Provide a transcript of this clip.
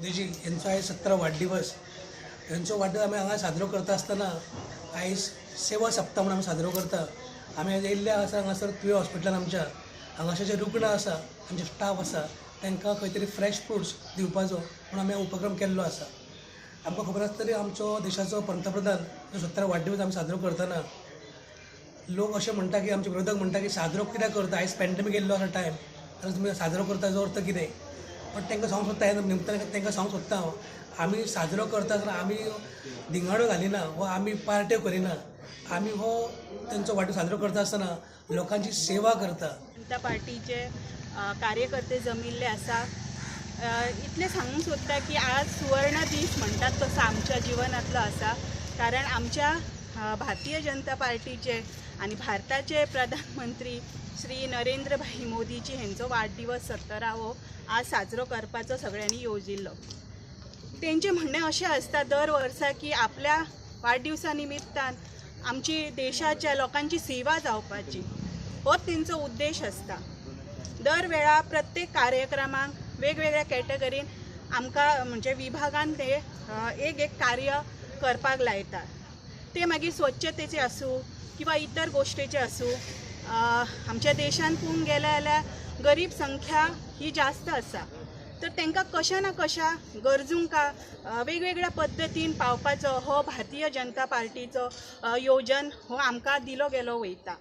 मोदीजी यांचा आहे 17 वाढदिवस. यांचो वाढदिवस आम्ही हांगा साजरो करता आसतना आयज सेवा सप्ताह म्हणून आमी साजरो करता. आमी आयज येयल्ले आसा हांगासर तुवें हॉस्पिटलान आमच्या हांगासर जे रुग्ण आसा आमचे स्टाफ आसा तांकां खंय तरी फ्रेश फ्रुट्स दिवपाचो म्हणून आमी उपक्रम केल्लो आसा. आमकां खबर आसतली आमचो देशाचो पंतप्रधान जो 17 वाढदिवस आमी साजरो करतना लोक अशें म्हणटा की आमचे विरोधक म्हणटा की साजरो कित्याक करता, आयज पॅन्डेमीक येयल्लो आसा टायम आनी तुमी साजरो करता जो अर्थ कितें. पण तांकां सांगूंक सोदता हे निमतान तांकां सांगूंक सोदता हांव, आमी साजरो करता आसतना आमी दिंगाडो घालिना वा आमी पार्ट्यो करिना. आमी हो तेंचो वाडदीस साजरो करता आसतना लोकांची सेवा करता. जनता पार्टीचे कार्यकर्ते जमिल्ले आसा. इतलें सांगूंक सोदता की आज सुवर्ण दीस म्हणटात तसो आमच्या जिवनांतलो आसा. कारण आमच्या भारतीय जनता पार्टीचे आनी भारताचे प्रधानमंत्री श्री नरेंद्र भाई मोदीजी हेंचो वाडदिवस 17वो आज साजरो करपाचो सगळ्यांनी येवजिल्लो. तेंचें म्हणणें अशें आसता दर वर्सा की आपल्या वाडदिवसा निमित्तान आमची देशाच्या लोकांची सेवा जावपाची होच तेंचो उद्देश आसता. दर वेळा प्रत्येक कार्यक्रमाक वेगवेगळ्या कॅटेगरीन आमकां म्हणजे विभागान ते एक कार्य करपाक लायतात. ते मागीर स्वच्छतेचे आसूं किंवा इतर गोश्टीचे आसूं. आमच्या देशान पळोवंक गेले जाल्यार गरीब संख्या ही जास्त आसा. तर तांकां कशा ना कशा गरजूंका वेगवेगळ्या पद्दतीन पावपाचो हो भारतीय जनता पार्टीचो योजन हो आमकां दिलो गेलो वयता.